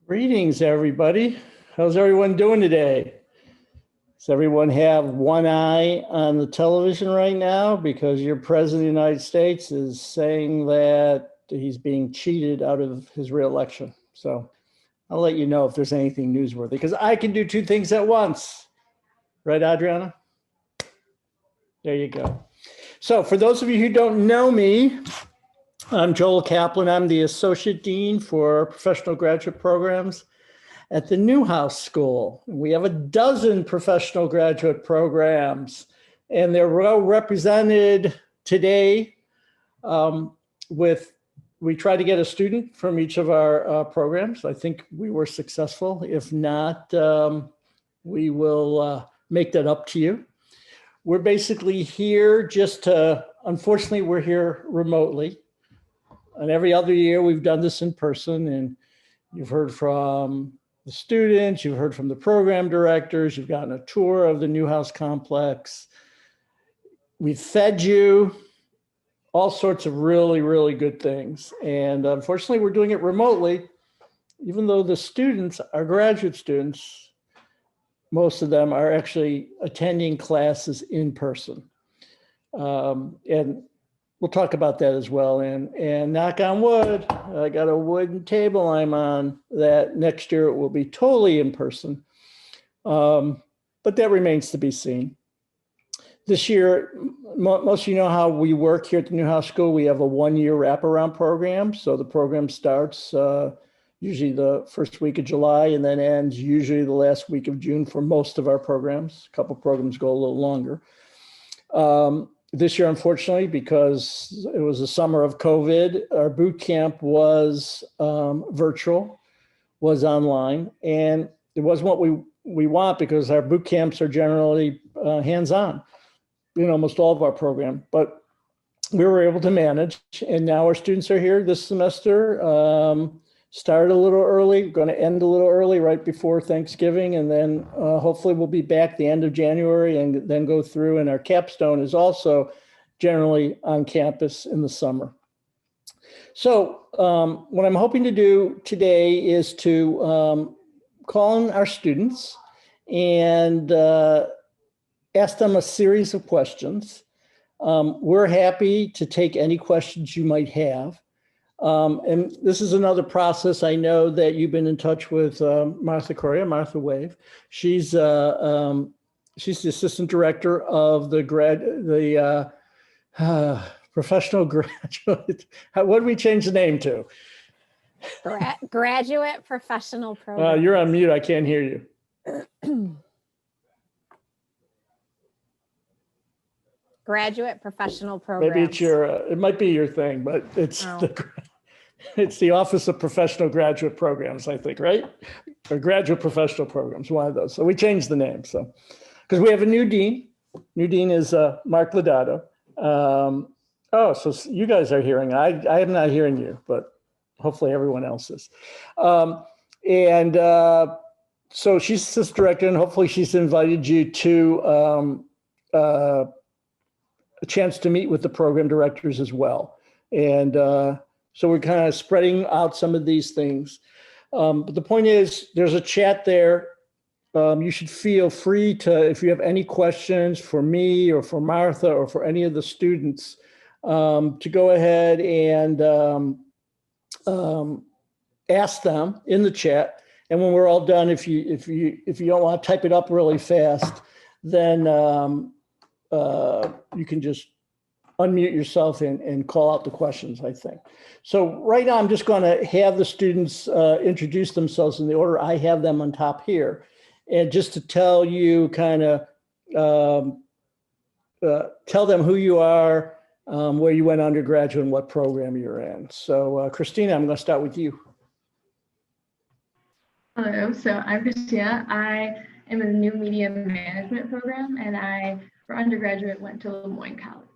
Greetings, everybody. How's everyone doing today? Does everyone have one eye on the television right now because your president of the United States is saying that he's being cheated out of his reelection? So I'll let you know if there's anything newsworthy because I can do two things at once. Right, Adriana? There you go. So for those of you who don't know me, I'm Joel Kaplan. I'm the Associate Dean for Professional Graduate Programs at the Newhouse School. We have a dozen professional graduate programs, and they're well represented today we try to get a student from each of our programs. I think we were successful. If not, we will make that up to you. We're basically here unfortunately, we're here remotely. And every other year we've done this in person, and you've heard from the students, you've heard from the program directors, you've gotten a tour of the Newhouse complex. We've fed you all sorts of really, really good things. And unfortunately, we're doing it remotely, even though the students, our graduate students, most of them are actually attending classes in person. And we'll talk about that as well. And knock on wood, I got a wooden table I'm on that next year it will be totally in person. But that remains to be seen. This year, most of you know how we work here at the Newhouse School. We have a one-year wraparound program. So the program starts usually the first week of July and then ends usually the last week of June for most of our programs. A couple programs go a little longer. This year, unfortunately, because it was the summer of COVID, our boot camp was virtual, was online, and it wasn't what we want because our boot camps are generally hands-on in almost all of our program. But we were able to manage, and now our students are here this semester. Started a little early, going to end a little early right before Thanksgiving, and then hopefully we'll be back the end of January and then go through, and our capstone is also generally on campus in the summer. So what I'm hoping to do today is to call in our students and ask them a series of questions. We're happy to take any questions you might have. And this is another process. I know that you've been in touch with Martha Correa, Martha Wave. She's the assistant director of the professional graduate. What did we change the name to? Graduate professional program. You're on mute. I can't hear you. Graduate professional program. Maybe it's it might be your thing, but it's it's the Office of Professional Graduate Programs, I think, right? Or Graduate Professional Programs, one of those. So we changed the name. So, because we have a new dean. New dean is Mark Lodato. So you guys are hearing. I am not hearing you, but hopefully everyone else is. So she's assistant director, and hopefully she's invited you to a chance to meet with the program directors as well. And so we're kind of spreading out some of these things. But the point is, there's a chat there. You should feel free to, if you have any questions for me or for Martha or for any of the students, to go ahead and ask them in the chat. And when we're all done, if you don't want to type it up really fast, then you can just unmute yourself and call out the questions, I think. So right now, I'm just going to have the students introduce themselves in the order I have them on top here. And just to tell you kind of, tell them who you are, where you went undergraduate, and what program you're in. So Christina, I'm going to start with you. Hello, so I'm Christina. I am in the New Media Management program, and I, for undergraduate, went to Lemoyne College.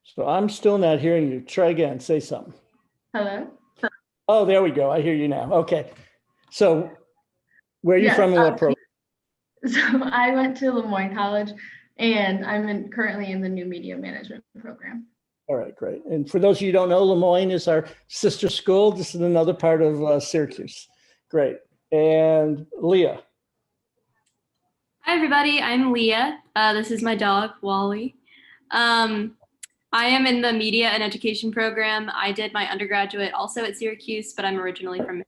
So I'm still not hearing you. Try again, say something. Hello? Oh, there we go. I hear you now. Okay. So where are you from and what program? So I went to Lemoyne College, and I'm currently in the New Media Management program. great. And for those of you who don't know, Lemoyne is our sister school. This is another part of Syracuse. Great. And Leah. Hi, everybody. I'm Leah. This is my dog, Wally. I am in the media and education program. I did my undergraduate also at Syracuse, but I'm originally from Michigan.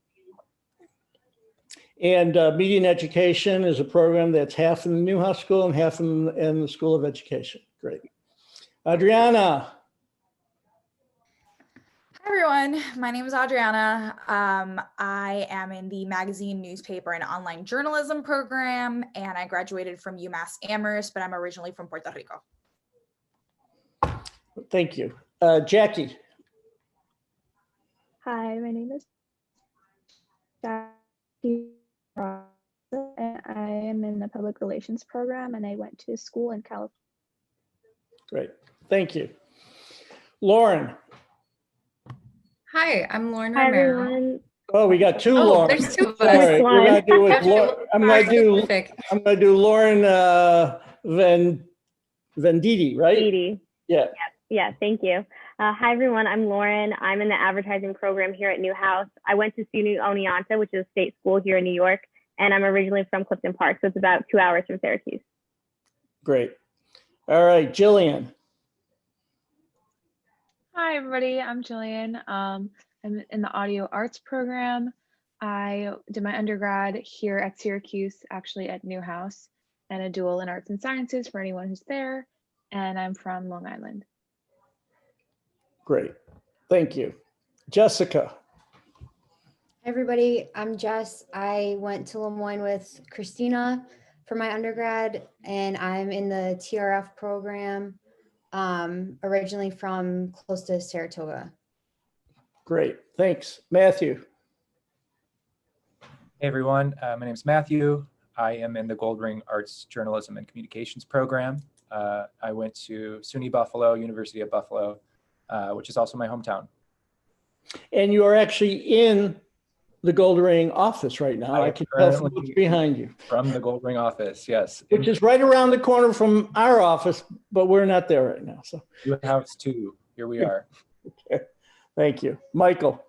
And media and education is a program that's half in the Newhouse School and half in the School of Education. Great. Adriana. Hi everyone, my name is Adriana. I am in the magazine, newspaper, and online journalism program, and I graduated from UMass Amherst, but I'm originally from Puerto Rico. Thank you. Jackie. Hi, my name is Jackie, and I am in the public relations program, and I went to school in California. Great. Thank you. Lauren. Hi, I'm Lauren Hi, Romero. everyone. Oh, we got two Oh, Lauren. there's two of Sorry, us. we're gonna do with Sorry. I'm gonna do Lauren Venditti, right? Edie. Yeah. Yeah, thank you. Hi, everyone. I'm Lauren. I'm in the advertising program here at Newhouse. I went to SUNY Oneonta, which is a state school here in New York, and I'm originally from Clifton Park, so it's about 2 hours from Syracuse. Great. All right, Jillian. Hi, everybody. I'm Jillian. I'm in the audio arts program. I did my undergrad here at Syracuse, actually at Newhouse, and a dual in arts and sciences for anyone who's there. And I'm from Long Island. Great. Thank you. Jessica. Hi, everybody. I'm Jess. I went to Lemoyne with Christina for my undergrad, and I'm in the TRF program, originally from close to Saratoga. Great. Thanks. Matthew. Hey everyone, my name is Matthew. I am in the Goldring Arts Journalism and Communications program. I went to SUNY Buffalo, University of Buffalo, which is also my hometown. And you are actually in the Goldring office right now. I can tell from what's behind you. From the Goldring office, yes. Which is right around the corner from our office, but we're not there right now. So House 2, here we are. Okay. Thank you. Michael.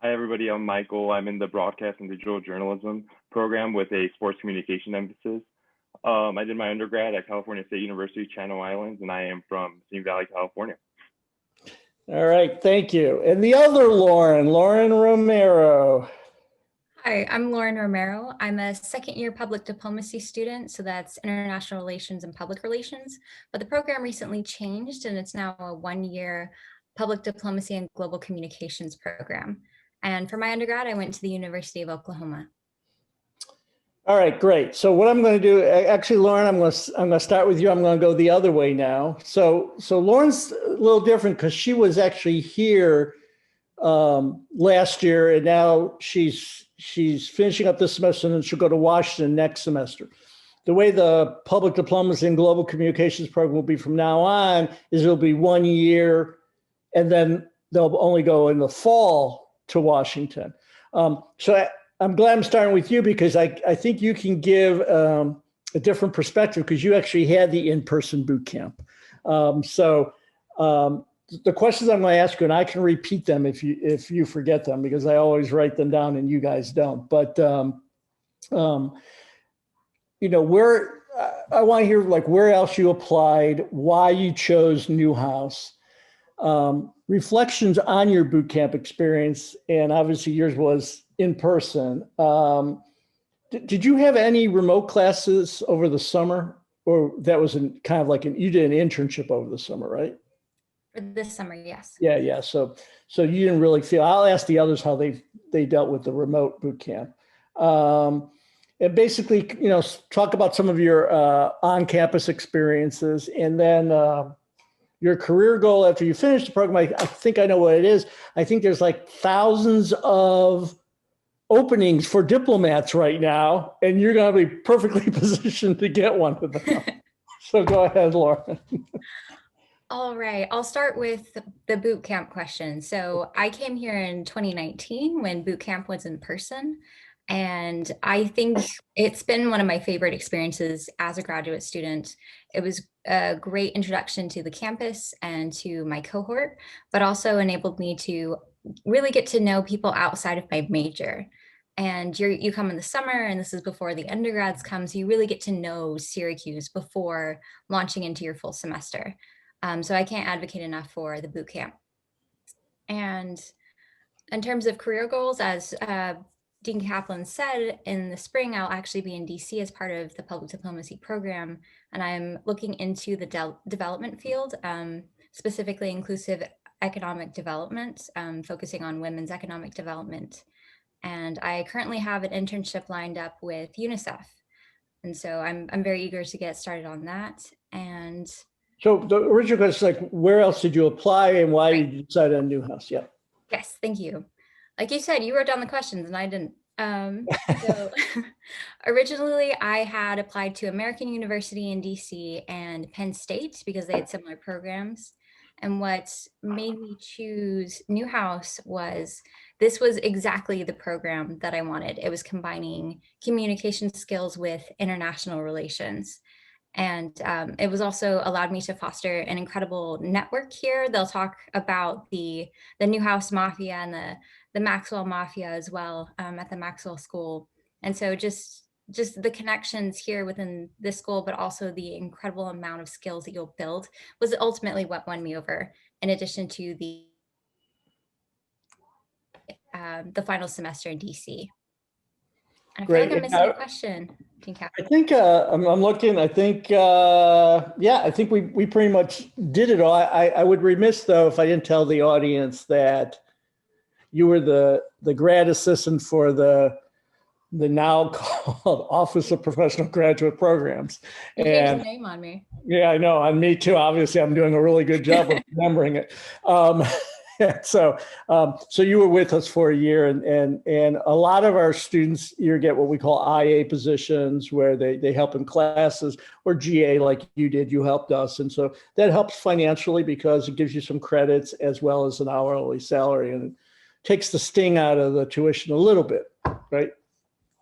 Hi, everybody. I'm Michael. I'm in the broadcast and digital journalism program with a sports communication emphasis. I did my undergrad at California State University, Channel Islands, and I am from Simi Valley, California. All right. Thank you. And the other Lauren Romero. Hi, I'm Lauren Romero. I'm a second-year public diplomacy student, so that's international relations and public relations. But the program recently changed, and it's now a one-year public diplomacy and global communications program. And for my undergrad, I went to the University of Oklahoma. All right, great. So what I'm going to do, actually, Lauren, I'm going to start with you. I'm going to go the other way now. So Lauren's a little different because she was actually here last year, and now she's finishing up this semester, and then she'll go to Washington next semester. The way the public diplomacy and global communications program will be from now on is it'll be 1 year, and then they'll only go in the fall to Washington. So I'm glad I'm starting with you because I think you can give a different perspective because you actually had the in-person boot camp. The questions I'm going to ask you, and I can repeat them if you forget them because I always write them down and you guys don't. But where I want to hear like where else you applied, why you chose Newhouse. Reflections on your boot camp experience, and obviously yours was in person. Did you have any remote classes over the summer, or that was you did an internship over the summer, right? For this summer, yes. Yeah. So you didn't really feel. I'll ask the others how they dealt with the remote boot camp, and basically, talk about some of your on-campus experiences, and then. Your career goal after you finish the program, I think I know what it is. I think there's like thousands of openings for diplomats right now, and you're going to be perfectly positioned to get one of them. So go ahead, Lauren. All right, I'll start with the boot camp question. So I came here in 2019 when boot camp was in person. And I think it's been one of my favorite experiences as a graduate student. It was a great introduction to the campus and to my cohort, but also enabled me to really get to know people outside of my major. And you come in the summer, and this is before the undergrads come, so you really get to know Syracuse before launching into your full semester. So I can't advocate enough for the boot camp. And in terms of career goals, as Dean Kaplan said, in the spring, I'll actually be in DC as part of the public diplomacy program. And I'm looking into the development field, specifically inclusive economic development, focusing on women's economic development. And I currently have an internship lined up with UNICEF. And so I'm very eager to get started on that. And so the original question is like, where else did you apply and why did you decide on Newhouse? Yeah. Yes, thank you. Like you said, you wrote down the questions and I didn't. So originally I had applied to American University in DC and Penn State because they had similar programs. And what made me choose Newhouse was this was exactly the program that I wanted. It was combining communication skills with international relations. And it was also allowed me to foster an incredible network here. They'll talk about the Newhouse Mafia and the Maxwell Mafia as well at the Maxwell School. And so just the connections here within this school, but also the incredible amount of skills that you'll build was ultimately what won me over, in addition to the final semester in DC. And I feel like I'm missing a question. I think I'm looking, I think, yeah, I think we pretty much did it all. I would remiss though if I didn't tell the audience that you were the grad assistant for the now called Office of Professional Graduate Programs. You changed the name on me. Yeah, I know, on me too. Obviously, I'm doing a really good job of remembering it. So you were with us for a year, and a lot of our students either get what we call IA positions, where they help in classes, or GA like you did. You helped us, and so that helps financially because it gives you some credits as well as an hourly salary, and it takes the sting out of the tuition a little bit, right?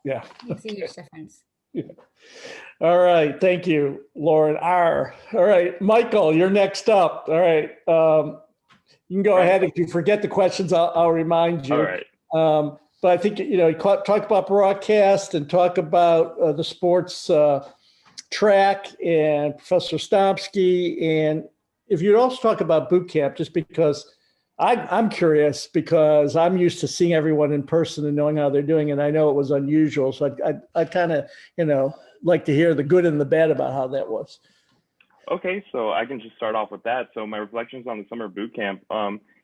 Yeah. Makes a huge difference. Yeah. All right. Thank you, Lauren R. All right, Michael, you're next up. All right. You can go ahead. If you forget the questions, I'll remind you. All right. But I think, talk about broadcast and talk about the sports track and Professor Stomsky. And if you'd also talk about boot camp, just because I'm curious, because I'm used to seeing everyone in person and knowing how they're doing, and I know it was unusual. So I kind of, like to hear the good and the bad about how that was. Okay, so I can just start off with that. So my reflections on the summer boot camp,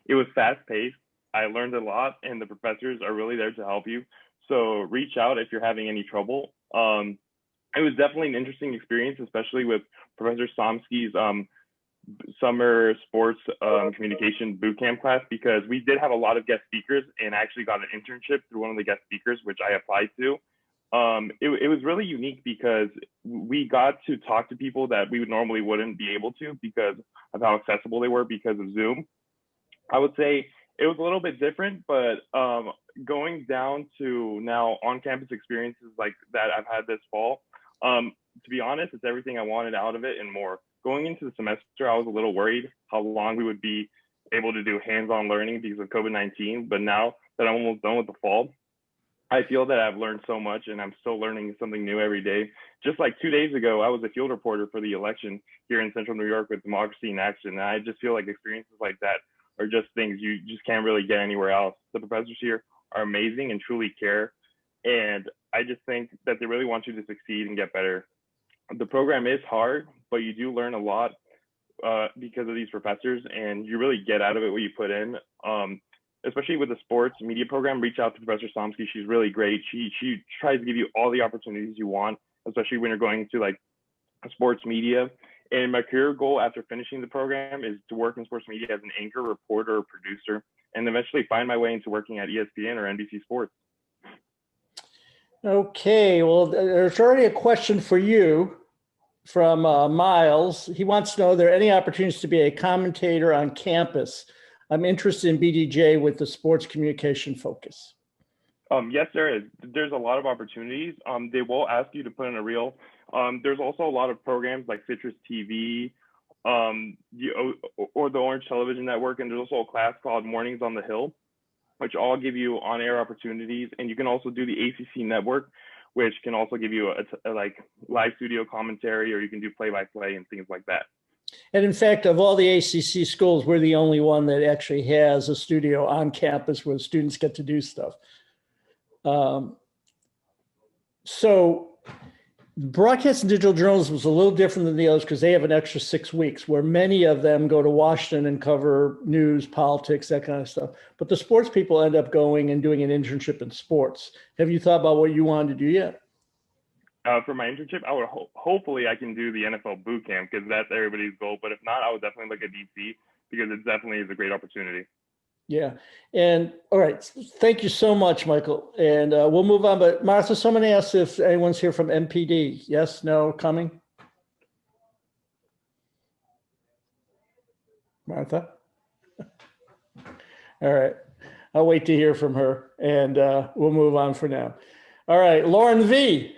it was fast paced. I learned a lot, and the professors are really there to help you. So reach out if you're having any trouble. It was definitely an interesting experience, especially with Professor Stomsky's summer sports communication boot camp class, because we did have a lot of guest speakers, and I actually got an internship through one of the guest speakers, which I applied to. It was really unique because we got to talk to people that we normally wouldn't be able to because of how accessible they were because of Zoom. I would say it was a little bit different, but going down to now on-campus experiences like that I've had this fall, to be honest, it's everything I wanted out of it and more. Going into the semester, I was a little worried how long we would be able to do hands-on learning because of COVID-19, but now that I'm almost done with the fall, I feel that I've learned so much, and I'm still learning something new every day. Just like 2 days ago, I was a field reporter for the election here in Central New York with Democracy in Action, and I just feel like experiences like that are just things you just can't really get anywhere else. The professors here are amazing and truly care, and I just think that they really want you to succeed and get better. The program is hard, but you do learn a lot because of these professors, and you really get out of it what you put in. Especially with the sports media program, reach out to Professor Stomsky. She's really great. She tries to give you all the opportunities you want, especially when you're going into like sports media. And my career goal after finishing the program is to work in sports media as an anchor, reporter, or producer, and eventually find my way into working at ESPN or NBC Sports. Okay, well, there's already a question for you from Miles. He wants to know, are there any opportunities to be a commentator on campus? I'm interested in BDJ with the sports communication focus. Yes, there is. There's a lot of opportunities. They will ask you to put in a reel. There's also a lot of programs like Citrus TV, or the Orange Television Network, and there's also a class called Mornings on the Hill, which all give you on-air opportunities. And you can also do the ACC Network, which can also give you a like live studio commentary, or you can do play-by-play and things like that. And in fact, of all the ACC schools, we're the only one that actually has a studio on campus where students get to do stuff. So broadcast and digital journalism was a little different than the others because they have an extra 6 weeks, where many of them go to Washington and cover news, politics, that kind of stuff. But the sports people end up going and doing an internship in sports. Have you thought about what you wanted to do yet? For my internship, I would hopefully I can do the NFL boot camp, because that's everybody's goal. But if not, I would definitely look at DC, because it definitely is a great opportunity. Yeah. And all right. Thank you so much, Michael. And we'll move on. But Martha, someone asked if anyone's here from MPD. Yes, no, coming? Martha? All right. I'll wait to hear from her, and we'll move on for now. All right. Lauren V.,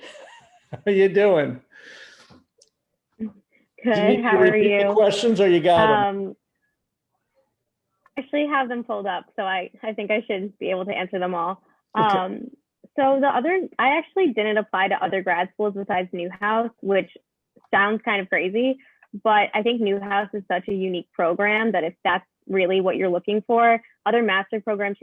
how are you doing? Good. How are you? Questions, or you got them? Actually have them pulled up, so I think I should be able to answer them all. Okay. So I actually didn't apply to other grad schools besides Newhouse, which sounds kind of crazy, but I think Newhouse is such a unique program that if that's really what you're looking for, other master programs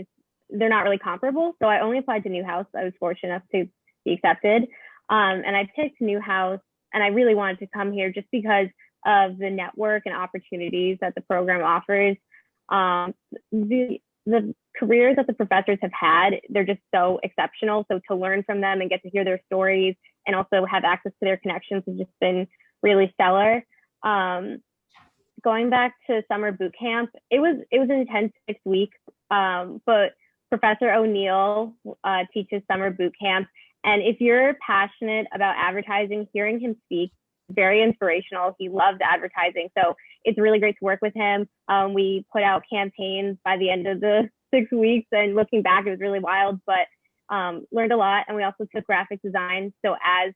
they're not really comparable. So I only applied to Newhouse. I was fortunate enough to be accepted, and I picked Newhouse, and I really wanted to come here just because of the network and opportunities that the program offers. The careers that the professors have had, they're just so exceptional. So to learn from them and get to hear their stories and also have access to their connections has just been really stellar. Going back to summer boot camp, it was an intense 6 weeks, but Professor O'Neill teaches summer boot camp. And if you're passionate about advertising, hearing him speak, very inspirational. He loves advertising. So it's really great to work with him. We put out campaigns by the end of the 6 weeks, and looking back, it was really wild, but learned a lot. And we also took graphic design. So as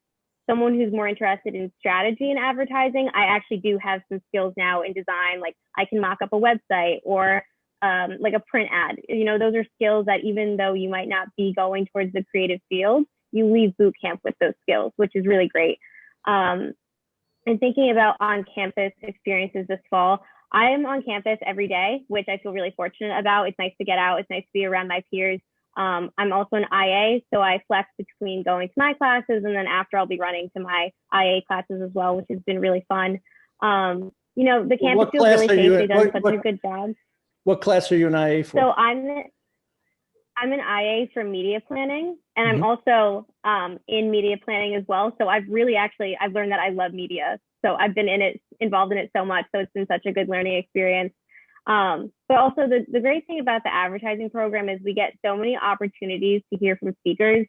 someone who's more interested in strategy and advertising, I actually do have some skills now in design. Like I can mock up a website or like a print ad. You know, those are skills that even though you might not be going towards the creative field, you leave boot camp with those skills, which is really great. And thinking about on-campus experiences this fall, I am on campus every day, which I feel really fortunate about. It's nice to get out. It's nice to be around my peers. I'm also an IA, so I flex between going to my classes, and then after I'll be running to my IA classes as well, which has been really fun. You know, the campus feels really safe. They've done such a good job. What class are you an IA for? So I'm an IA for media planning, and I'm also in media planning as well. So I've learned that I love media. So I've been involved in it so much. So it's been such a good learning experience. But also the great thing about the advertising program is we get so many opportunities to hear from speakers.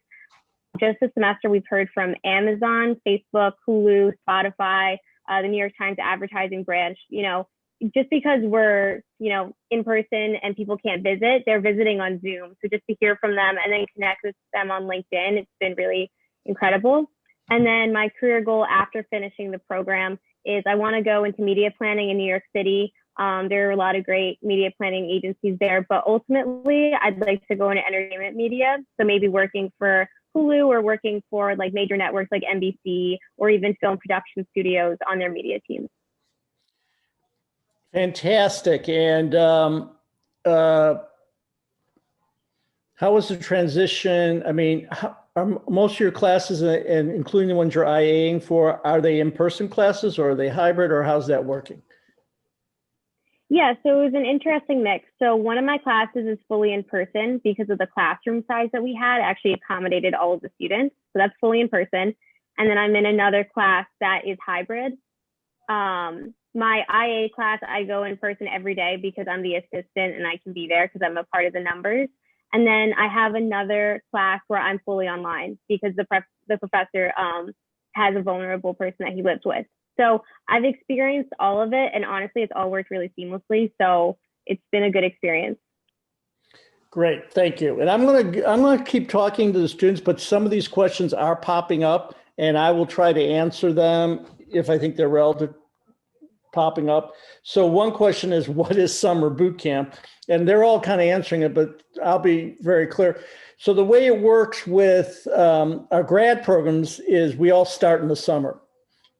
Just this semester, we've heard from Amazon, Facebook, Hulu, Spotify, the New York Times advertising branch. You know, just because we're, you know, in person and people can't visit, they're visiting on Zoom. So just to hear from them and then connect with them on LinkedIn, it's been really incredible. And then my career goal after finishing the program is I want to go into media planning in New York City. There are a lot of great media planning agencies there, but ultimately I'd like to go into entertainment media. So maybe working for Hulu or working for like major networks like NBC or even film production studios on their media teams. Fantastic. And how was the transition? I mean, are most of your classes, and including the ones you're IAing for, are they in-person classes or are they hybrid, or how's that working? Yeah, so it was an interesting mix. So one of my classes is fully in person because of the classroom size that we had actually accommodated all of the students. So that's fully in person. And then I'm in another class that is hybrid. My IA class, I go in person every day because I'm the assistant and I can be there because I'm a part of the numbers. And then I have another class where I'm fully online because the professor has a vulnerable person that he lives with. So I've experienced all of it, and honestly, it's all worked really seamlessly. So it's been a good experience. Great, thank you. And I'm gonna keep talking to the students, but some of these questions are popping up, and I will try to answer them if I think they're relevant popping up. So one question is, what is summer boot camp? And they're all kind of answering it, but I'll be very clear. So the way it works with our grad programs is we all start in the summer.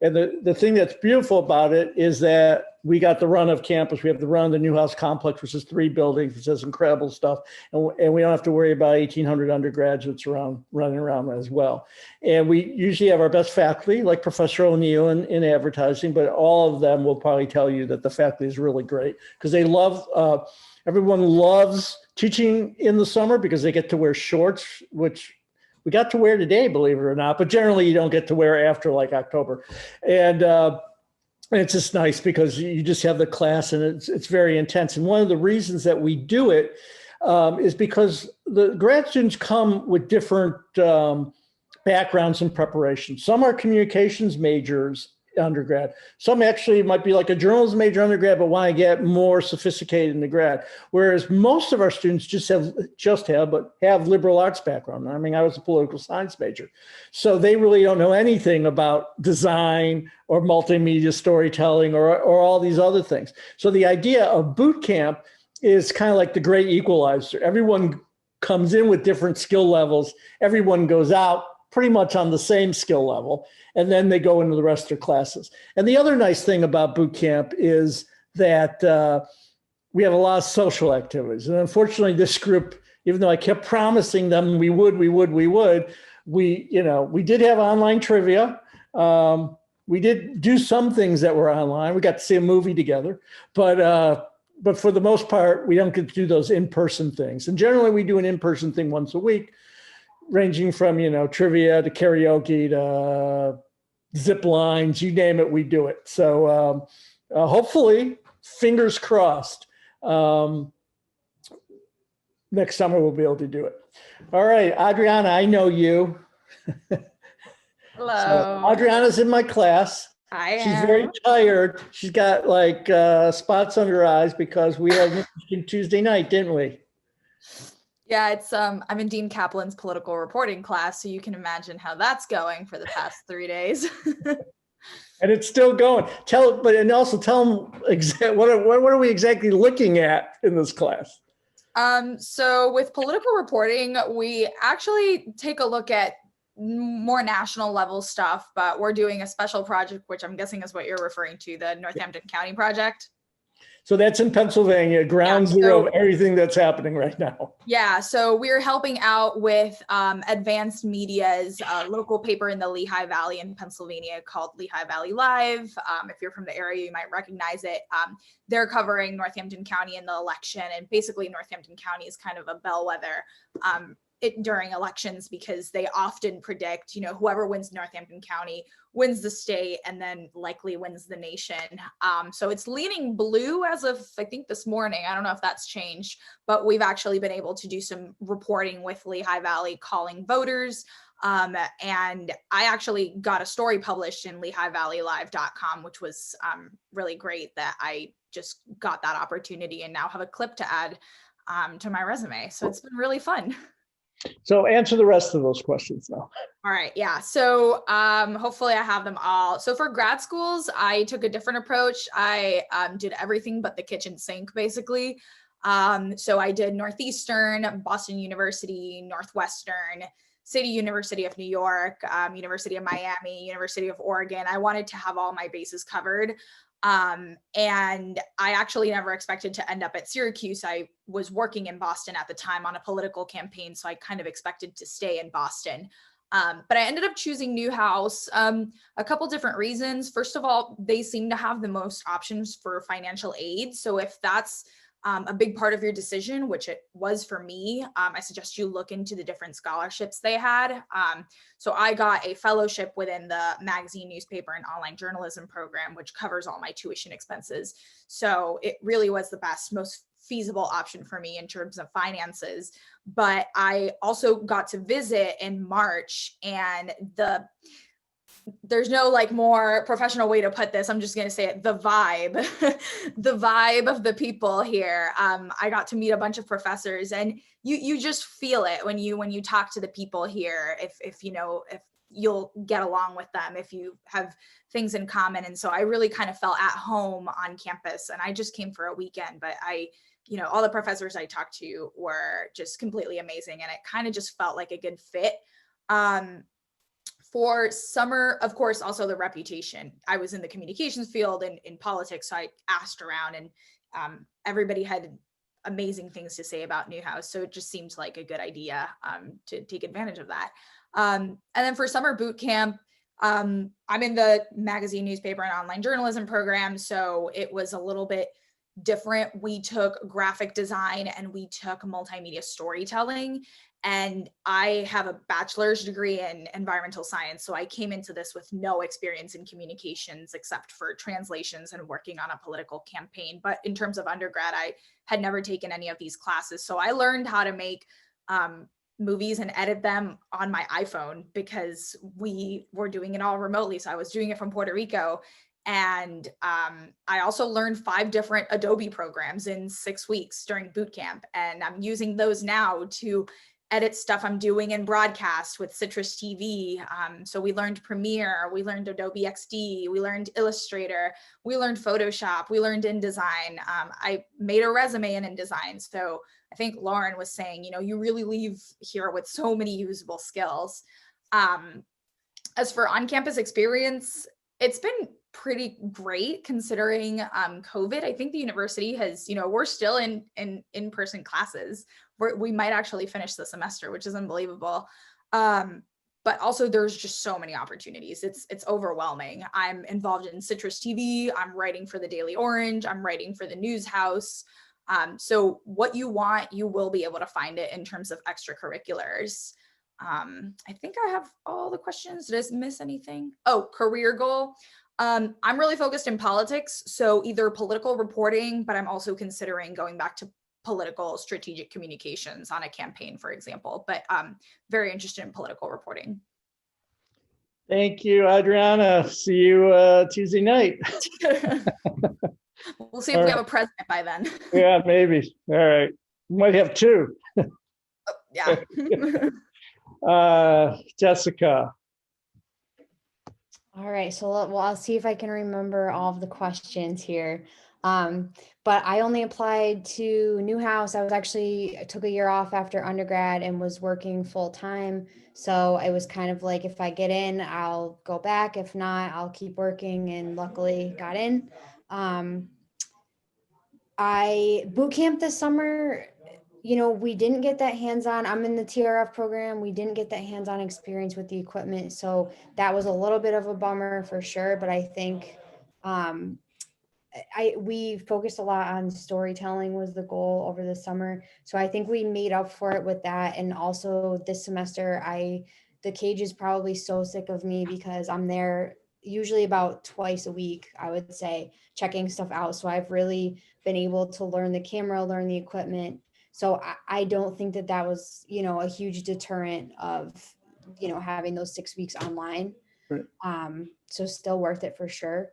And the thing that's beautiful about it is that we got the run of campus. We have the run of the Newhouse complex, which is 3 buildings, which is incredible stuff. And we don't have to worry about 1,800 undergraduates running around as well. And we usually have our best faculty, like Professor O'Neill in advertising, but all of them will probably tell you that the faculty is really great because they love, everyone loves teaching in the summer because they get to wear shorts, which we got to wear today, believe it or not, but generally you don't get to wear after like October. And it's just nice because you just have the class and it's very intense. And one of the reasons that we do it is because the grad students come with different backgrounds and preparation. Some are communications majors undergrad. Some actually might be like a journalism major undergrad, but want to get more sophisticated in the grad. Whereas most of our students have liberal arts background. I mean, I was a political science major. So they really don't know anything about design or multimedia storytelling or all these other things. So the idea of boot camp is kind of like the great equalizer. Everyone comes in with different skill levels. Everyone goes out pretty much on the same skill level, and then they go into the rest of their classes. And the other nice thing about boot camp is that we have a lot of social activities. And unfortunately, this group, even though I kept promising them we did have online trivia. We did do some things that were online. We got to see a movie together, but for the most part, we don't get to do those in-person things. And generally, we do an in-person thing once a week, ranging from, trivia to karaoke to zip lines, you name it, we do it. So hopefully, fingers crossed, next summer we'll be able to do it. All right, Adriana, I know you. Hello. So Adriana's in my class. She's very tired. She's got like spots under her eyes because we had an interesting Tuesday night, didn't we? Yeah, it's I'm in Dean Kaplan's political reporting class, so you can imagine how that's going for the past 3 days. And it's still going. Tell them what are we exactly looking at in this class? So with political reporting, we actually take a look at more national level stuff, but we're doing a special project, which I'm guessing is what you're referring to, the Northampton County project. So that's in Pennsylvania, ground zero of everything that's happening right now. Yeah, so we're helping out with Advanced Media's local paper in the Lehigh Valley in Pennsylvania called Lehigh Valley Live. If you're from the area, you might recognize it. They're covering Northampton County in the election, and basically Northampton County is kind of a bellwether during elections because they often predict, whoever wins Northampton County wins the state and then likely wins the nation. So it's leaning blue as of, I think, this morning. I don't know if that's changed, but we've actually been able to do some reporting with Lehigh Valley calling voters. And I actually got a story published in LehighValleyLive.com, which was really great that I just got that opportunity and now have a clip to add to my resume. So it's been really fun. So answer the rest of those questions now. All right. Yeah. So hopefully I have them all. So for grad schools, I took a different approach. I did everything but the kitchen sink, basically. So I did Northeastern, Boston University, Northwestern, City University of New York, University of Miami, University of Oregon. I wanted to have all my bases covered. And I actually never expected to end up at Syracuse. I was working in Boston at the time on a political campaign, so I kind of expected to stay in Boston. But I ended up choosing Newhouse, a couple different reasons. First of all, they seem to have the most options for financial aid. So if that's a big part of your decision, which it was for me, I suggest you look into the different scholarships they had. So I got a fellowship within the magazine, newspaper, and online journalism program, which covers all my tuition expenses. So it really was the best, most feasible option for me in terms of finances. But I also got to visit in March, and the there's no like more professional way to put this. I'm just going to say it, the vibe, the vibe of the people here. I got to meet a bunch of professors, and you just feel it when you talk to the people here, if you know, if you'll get along with them, if you have things in common. And so I really kind of felt at home on campus, and I just came for a weekend, but you know, all the professors I talked to were just completely amazing, and it kind of just felt like a good fit. For summer, of course, also the reputation. I was in the communications field and in politics, so I asked around, and everybody had amazing things to say about Newhouse. So it just seemed like a good idea to take advantage of that. And then for summer boot camp, I'm in the magazine, newspaper, and online journalism program, so it was a little bit different. We took graphic design and we took multimedia storytelling. And I have a bachelor's degree in environmental science. So I came into this with no experience in communications except for translations and working on a political campaign. But in terms of undergrad, I had never taken any of these classes. So I learned how to make movies and edit them on my iPhone because we were doing it all remotely. So I was doing it from Puerto Rico. And I also learned 5 different Adobe programs in 6 weeks during boot camp. And I'm using those now to edit stuff I'm doing in broadcast with Citrus TV. So we learned Premiere, we learned Adobe XD, we learned Illustrator, we learned Photoshop, we learned InDesign. I made a resume in InDesign. So I think Lauren was saying, you know, you really leave here with so many usable skills. As for on-campus experience, it's been pretty great considering COVID. I think the university has, you know, we're still in in-person classes. We might actually finish the semester, which is unbelievable. But also there's just so many opportunities. It's overwhelming. I'm involved in Citrus TV. I'm writing for the Daily Orange. I'm writing for the News House. So what you want, you will be able to find it in terms of extracurriculars. I think I have all the questions. Did I miss anything? Oh, career goal. I'm really focused in politics, so either political reporting, but I'm also considering going back to political strategic communications on a campaign, for example, but very interested in political reporting. Thank you, Adriana. See you Tuesday night. We'll see if we have a president by then. Yeah, maybe. All right. We might have 2. Yeah. Jessica. All right, so I'll see if I can remember all of the questions here. But I only applied to Newhouse. I took a year off after undergrad and was working full time. So it was kind of like, if I get in, I'll go back. If not, I'll keep working, and luckily got in. I boot camp this summer. You know, we didn't get that hands-on. I'm in the TRF program. We didn't get that hands-on experience with the equipment. So that was a little bit of a bummer for sure. But I think we focused a lot on storytelling was the goal over the summer. So I think we made up for it with that. And also this semester, the cage is probably so sick of me because I'm there usually about twice a week, I would say, checking stuff out. So I've really been able to learn the camera, learn the equipment. So I don't think that was, you know, a huge deterrent of, you know, having those 6 weeks online. Right. So still worth it for sure.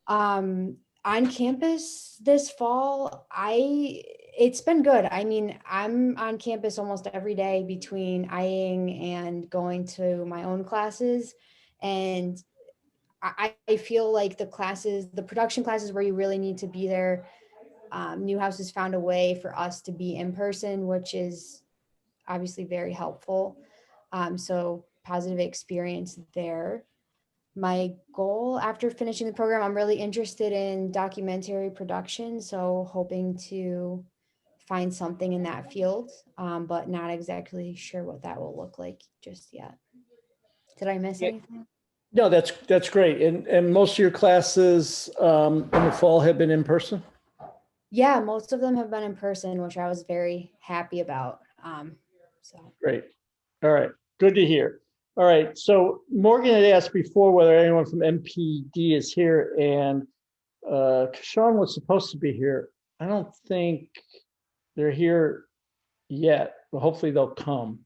On campus this fall, it's been good. I mean, I'm on campus almost every day between IAing and going to my own classes. And I feel like the production classes where you really need to be there, Newhouse has found a way for us to be in person, which is obviously very helpful. So positive experience there. My goal after finishing the program, I'm really interested in documentary production. So hoping to find something in that field, but not exactly sure what that will look like just yet. Did I miss anything? No, that's great. And most of your classes in the fall have been in person? Yeah, most of them have been in person, which I was very happy about. So great. All right, good to hear. All right, so Morgan had asked before whether anyone from MPD is here, and Sean was supposed to be here. I don't think they're here yet, but hopefully they'll come.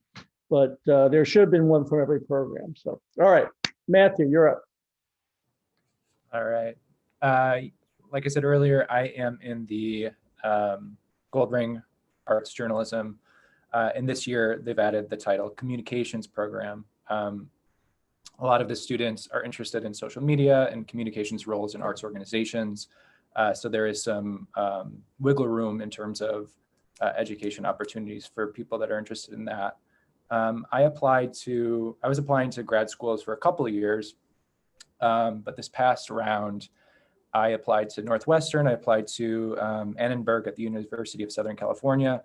But there should have been one from every program. So, all right. Matthew, you're up. All right. Like I said earlier, I am in the Goldring Arts Journalism. And this year, they've added the title Communications Program. A lot of the students are interested in social media and communications roles in arts organizations. So there is some wiggle room in terms of education opportunities for people that are interested in that. I was applying to grad schools for a couple of years, but this past round, I applied to Northwestern, I applied to Annenberg at the University of Southern California,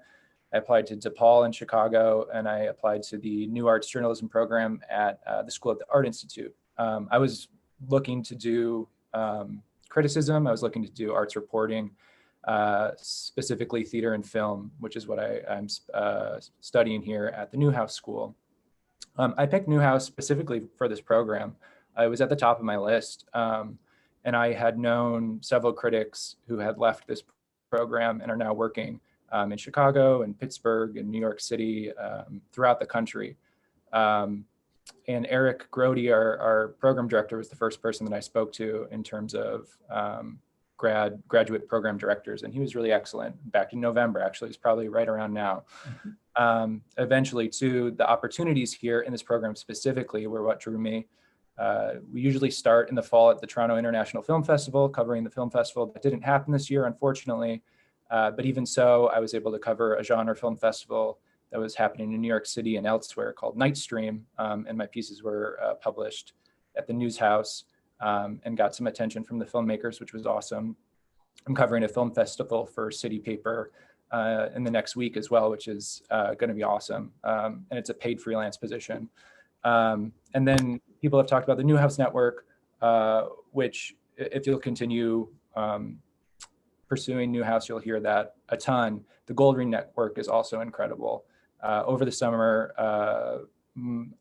I applied to DePaul in Chicago, and I applied to the New Arts Journalism program at the School of the Art Institute. I was looking to do criticism, I was looking to do arts reporting, specifically theater and film, which is what I'm studying here at the Newhouse School. I picked Newhouse specifically for this program. It was at the top of my list. And I had known several critics who had left this program and are now working in Chicago and Pittsburgh and New York City, throughout the country. And Eric Grody, our program director, was the first person that I spoke to in terms of graduate program directors. And he was really excellent back in November, actually. It's probably right around now. Eventually, too, the opportunities here in this program specifically were what drew me. We usually start in the fall at the Toronto International Film Festival, covering the film festival. That didn't happen this year, unfortunately. But even so, I was able to cover a genre film festival that was happening in New York City and elsewhere called Nightstream. And my pieces were published at the News House and got some attention from the filmmakers, which was awesome. I'm covering a film festival for City Paper in the next week as well, which is going to be awesome. And it's a paid freelance position. And then people have talked about the Newhouse Network, which if you'll continue pursuing Newhouse, you'll hear that a ton. The Goldring Network is also incredible. Over the summer,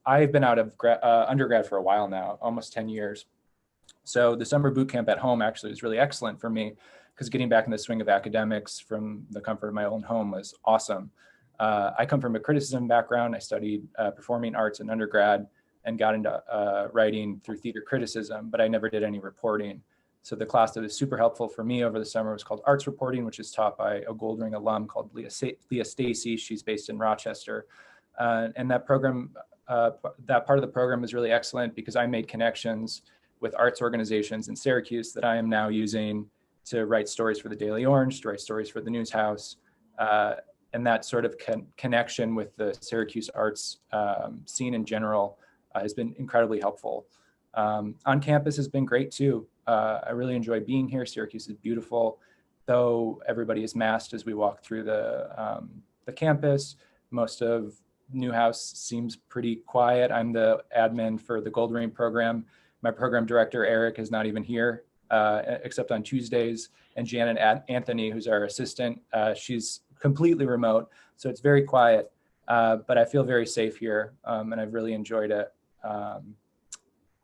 I've been out of undergrad for a while now, almost 10 years. So the summer boot camp at home actually was really excellent for me because getting back in the swing of academics from the comfort of my own home was awesome. I come from a criticism background. I studied performing arts in undergrad and got into writing through theater criticism, but I never did any reporting. So the class that was super helpful for me over the summer was called Arts Reporting, which is taught by a Goldring alum called Leah Stacy. She's based in Rochester. And that program, that part of the program was really excellent because I made connections with arts organizations in Syracuse that I am now using to write stories for the Daily Orange, to write stories for the News House. And that sort of connection with the Syracuse arts scene in general has been incredibly helpful. On campus has been great too. I really enjoy being here. Syracuse is beautiful, though everybody is masked as we walk through the campus. Most of Newhouse seems pretty quiet. I'm the admin for the Goldring program. My program director, Eric, is not even here, except on Tuesdays. And Janet Anthony, who's our assistant, she's completely remote. So it's very quiet, but I feel very safe here and I've really enjoyed it.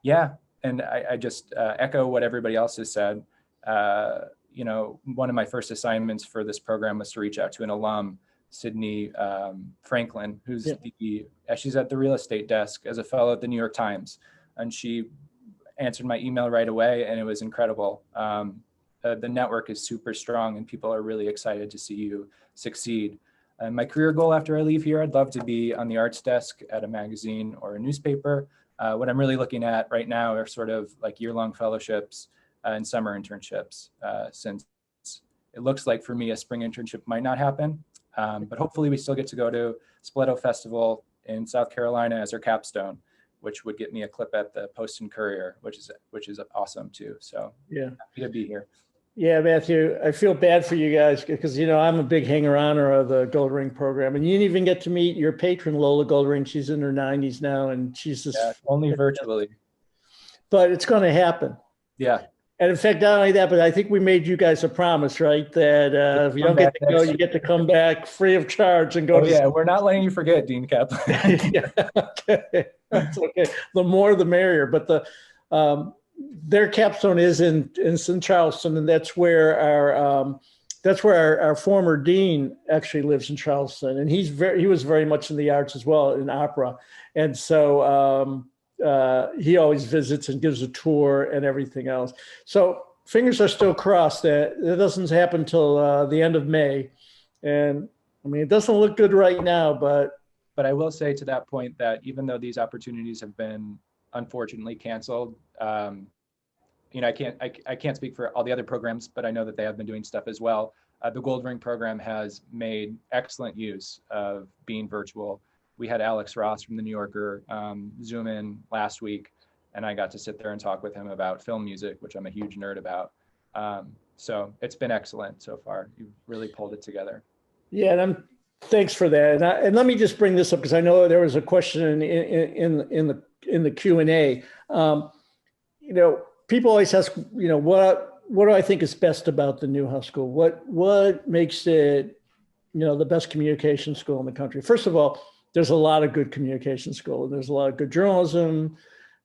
Yeah, and I just echo what everybody else has said. You know, one of my first assignments for this program was to reach out to an alum, Sydney Franklin, who's she's at the real estate desk as a fellow at the New York Times. And she answered my email right away and it was incredible. The network is super strong and people are really excited to see you succeed. And my career goal after I leave here, I'd love to be on the arts desk at a magazine or a newspaper. What I'm really looking at right now are sort of like year-long fellowships and summer internships, since it looks like for me a spring internship might not happen, but hopefully we still get to go to Spoleto Festival in South Carolina as our capstone, which would get me a clip at the Post and Courier, which is awesome too. So yeah, happy to be here. Yeah, Matthew, I feel bad for you guys because, you know, I'm a big hanger-oner of the Goldring program. And you didn't even get to meet your patron, Lola Goldring. She's in her 90s now, and she's just... Yeah, only virtually. But it's going to happen. Yeah. And in fact, not only that, but I think we made you guys a promise, right? That if you don't get to go, you get to come back free of charge and go to... Yeah, we're not letting you forget, Dean Kaplan. Yeah, okay. That's okay. The more, the merrier. But their capstone is in Charleston, and that's where our former dean actually lives in Charleston, and he was very much in the arts as well, in opera, and so he always visits and gives a tour and everything else. So fingers are still crossed that it doesn't happen till the end of May. And I mean, it doesn't look good right now, but I will say to that point that even though these opportunities have been unfortunately canceled, you know, I can't speak for all the other programs, but I know that they have been doing stuff as well. The Gold Ring program has made excellent use of being virtual. We had Alex Ross from the New Yorker Zoom in last week, and I got to sit there and talk with him about film music, which I'm a huge nerd about. So it's been excellent so far. You've really pulled it together. Yeah, and thanks for that. And let me just bring this up because I know there was a question in the Q&A. You know, people always ask, you know, what do I think is best about the Newhouse School? What makes it, you know, the best communication school in the country? First of all, there's a lot of good communication schools. There's a lot of good journalism,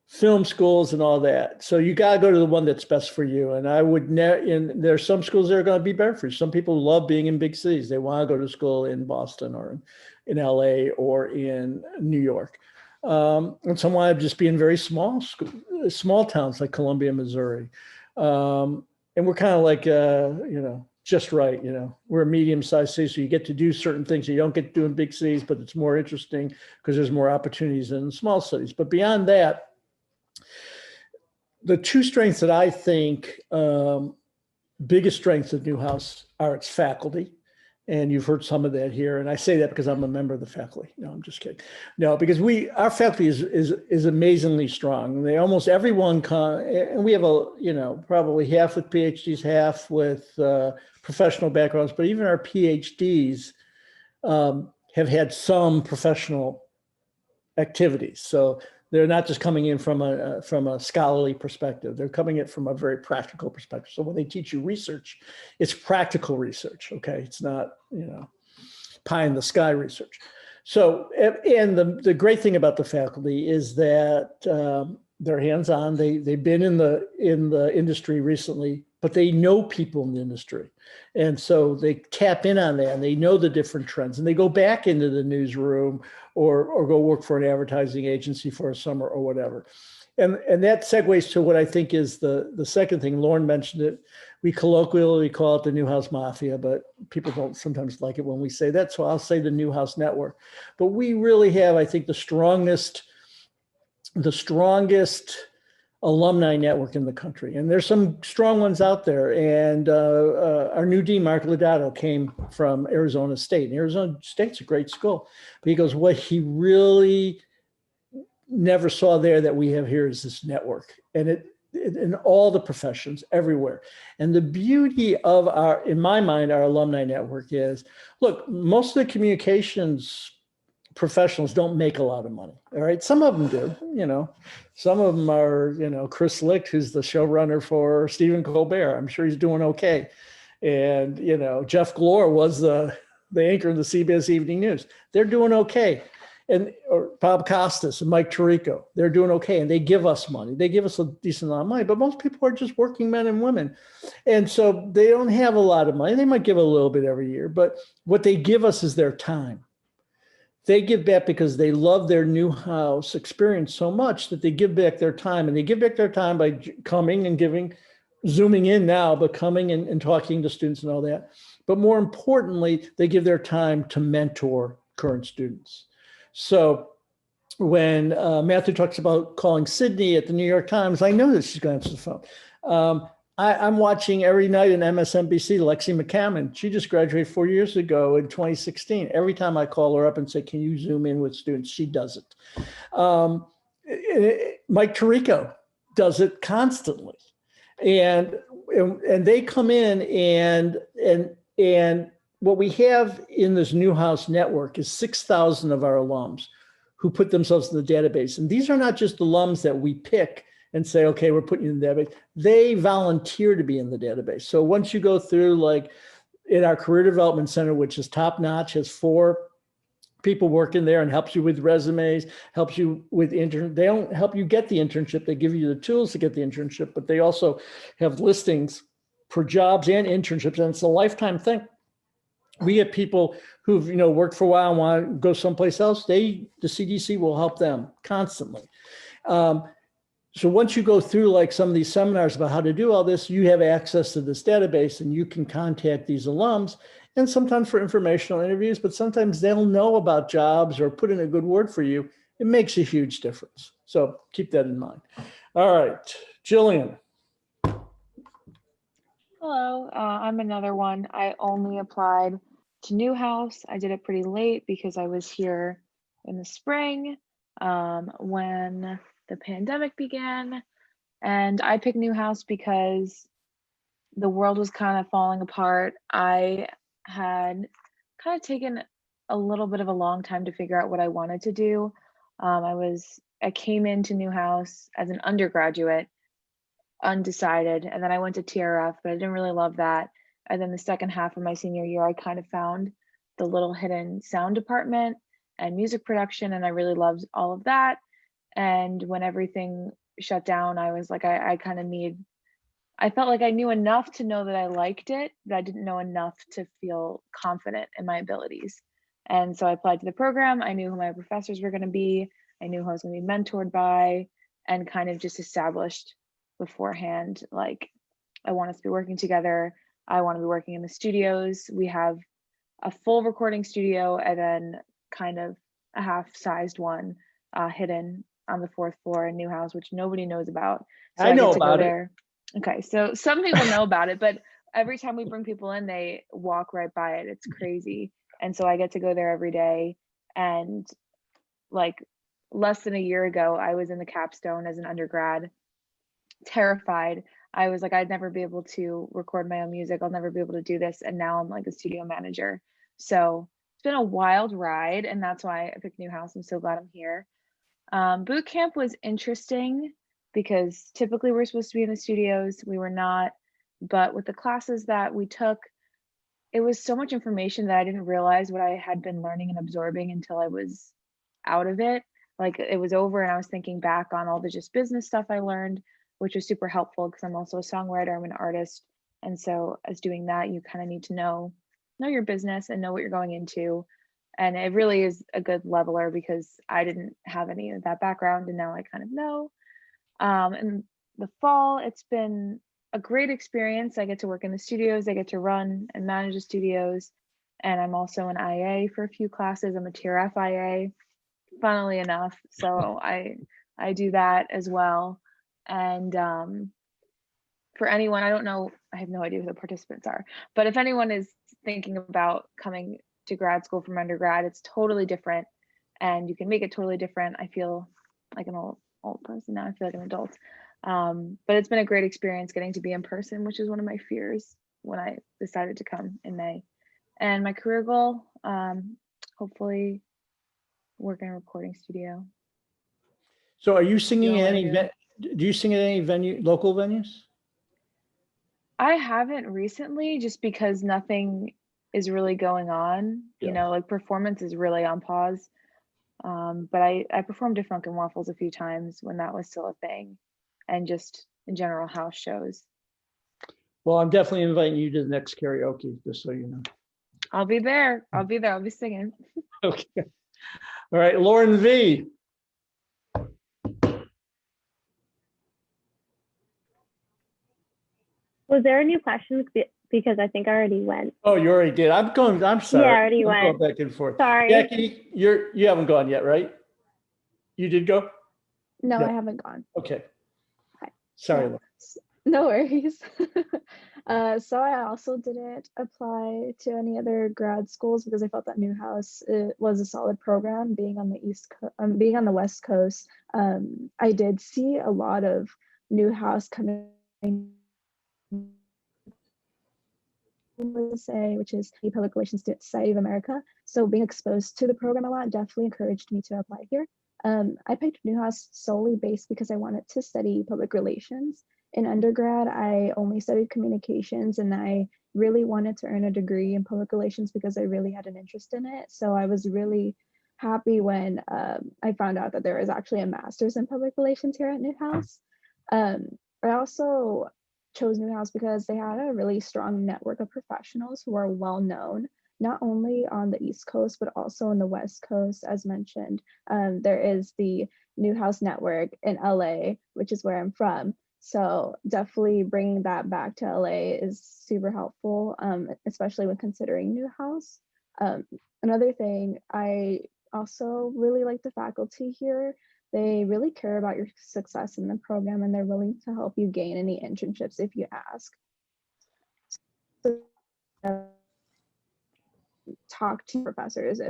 film schools, and all that. So you got to go to the one that's best for you. And I would there's some schools that are going to be better for you. Some people love being in big cities. They want to go to school in Boston or in LA or in New York. And some want to just be in very small towns like Columbia, Missouri. And we're kind of like, you know, just right. You know, we're a medium-sized city, so you get to do certain things you don't get to do in big cities, but it's more interesting because there's more opportunities in small cities. But beyond that, the two strengths that I think biggest strengths of Newhouse are its faculty. And you've heard some of that here. And I say that because I'm a member of the faculty. No, I'm just kidding. No, because our faculty is amazingly strong. They almost everyone and we have probably half with PhDs, half with professional backgrounds, but even our PhDs have had some professional activities. So they're not just coming in from a scholarly perspective. They're coming in from a very practical perspective. So when they teach you research, it's practical research. Okay, it's not, you know, pie in the sky research. So, and the great thing about the faculty is that they're hands-on. They've been in the industry recently, but they know people in the industry, and so they tap in on that, and they know the different trends, and they go back into the newsroom or go work for an advertising agency for a summer or whatever. And that segues to what I think is the second thing. Lauren mentioned it. We colloquially call it the Newhouse Mafia, but people don't sometimes like it when we say that. So I'll say the Newhouse Network. But we really have, I think, the strongest alumni network in the country. And there's some strong ones out there. And our new dean, Mark Lodato, came from Arizona State. And Arizona State's a great school. But he goes, what he really never saw there that we have here is this network. And it in all the professions, everywhere. And the beauty of in my mind, our alumni network is, look, most of the communications professionals don't make a lot of money. All right. Some of them do, you know, some of them are, you know, Chris Licht, who's the showrunner for Stephen Colbert. I'm sure he's doing okay. And, you know, Jeff Glor was the anchor of the CBS Evening News. They're doing okay. Or Bob Costas and Mike Tirico, they're doing okay. And they give us money. They give us a decent amount of money, but most people are just working men and women. And so they don't have a lot of money. They might give a little bit every year, but what they give us is their time. They give back because they love their Newhouse experience so much that they give back their time, and they give back their time by coming and giving, Zooming in now, but coming and talking to students and all that. But more importantly, they give their time to mentor current students. So when Matthew talks about calling Sydney at the New York Times, I know that she's going to answer the phone. I'm watching every night on MSNBC, Lexi McCammon. She just graduated 4 years ago in 2016. Every time I call her up and say, can you Zoom in with students? She does it. Mike Tirico does it constantly. And they come in and what we have in this Newhouse network is 6,000 of our alums who put themselves in the database. And these are not just alums that we pick and say, okay, we're putting you in the database. They volunteer to be in the database. So once you go through, like in our Career Development Center, which is top notch, has 4 people working there and helps you with resumes, helps you with they don't help you get the internship. They give you the tools to get the internship, but they also have listings for jobs and internships. And it's a lifetime thing. We get people who've, worked for a while and want to go someplace else. The CDC will help them constantly. So once you go through like some of these seminars about how to do all this, you have access to this database and you can contact these alums, and sometimes for informational interviews, but sometimes they'll know about jobs or put in a good word for you. It makes a huge difference. So keep that in mind. All right, Jillian. Hello, I'm another one. I only applied to Newhouse. I did it pretty late because I was here in the spring when the pandemic began. And I picked Newhouse because the world was kind of falling apart. I had kind of taken a little bit of a long time to figure out what I wanted to do. I came into Newhouse as an undergraduate, undecided, and then I went to TRF, but I didn't really love that. And then the second half of my senior year, I kind of found the little hidden sound department and music production, and I really loved all of that. And when everything shut down, I was like, I felt like I knew enough to know that I liked it, but I didn't know enough to feel confident in my abilities. And so I applied to the program. I knew who my professors were going to be. I knew who I was going to be mentored by, and kind of just established beforehand, like, I want us to be working together. I want to be working in the studios. We have a full recording studio and then kind of a half-sized one hidden on the 4th floor in Newhouse, which nobody knows about. So I know get to go about it. there. Okay, so some people know about it, but every time we bring people in, they walk right by it. It's crazy. And so I get to go there every day. And like less than a year ago, I was in the capstone as an undergrad, terrified. I was like, I'd never be able to record my own music. I'll never be able to do this. And now I'm like a studio manager. So it's been a wild ride, and that's why I picked Newhouse. I'm so glad I'm here. Boot camp was interesting because typically we're supposed to be in the studios. We were not, but with the classes that we took, it was so much information that I didn't realize what I had been learning and absorbing until I was out of it. Like it was over and I was thinking back on all the just business stuff I learned, which was super helpful because I'm also a songwriter, I'm an artist. And so as doing that, you kind of need to know your business and know what you're going into. And it really is a good leveler because I didn't have any of that background and now I kind of know. In the fall, it's been a great experience. I get to work in the studios, I get to run and manage the studios. And I'm also an IA for a few classes. I'm a TRF IA, funnily enough. So I do that as well. And for anyone, I don't know, I have no idea who the participants are, but if anyone is thinking about coming to grad school from undergrad, it's totally different and you can make it totally different. I feel like an old person now. I feel like an adult. But it's been a great experience getting to be in person, which is one of my fears when I decided to come in May. And my career goal, hopefully work in a recording studio. So are you singing do you sing at any local venues? I haven't recently, just because nothing is really going on. Yeah. You know, like performance is really on pause. But I performed at Funk and Waffles a few times when that was still a thing, and just in general house shows. Well, I'm definitely inviting you to the next karaoke, just so you know. I'll be there. I'll be there. I'll be singing. Okay. All right, Lauren V. Was there any questions? Because I think I already went. Oh, you already did. I'm sorry. Yeah, I already I'm went. going back and forth. Sorry. Jackie, you haven't gone yet, right? You did go? No, No. I haven't gone. Okay. Hi. Sorry, Yeah. Lauren. No worries. So I also didn't apply to any other grad schools because I felt that Newhouse was a solid program. Being on the being on the West Coast, I did see a lot of Newhouse coming, which is the Public Relations Society of America. So being exposed to the program a lot definitely encouraged me to apply here. I picked Newhouse solely based because I wanted to study public relations. In undergrad, I only studied communications, and I really wanted to earn a degree in public relations because I really had an interest in it. So I was really happy when I found out that there was actually a master's in public relations here at Newhouse. I also chose Newhouse because they had a really strong network of professionals who are well known, not only on the East Coast, but also on the West Coast, as mentioned. There is the Newhouse Network in LA, which is where I'm from. So definitely bringing that back to LA is super helpful, especially when considering Newhouse. Another thing, I also really like the faculty here. They really care about your success in the program, and they're willing to help you gain any internships if you ask. So, talk to professors,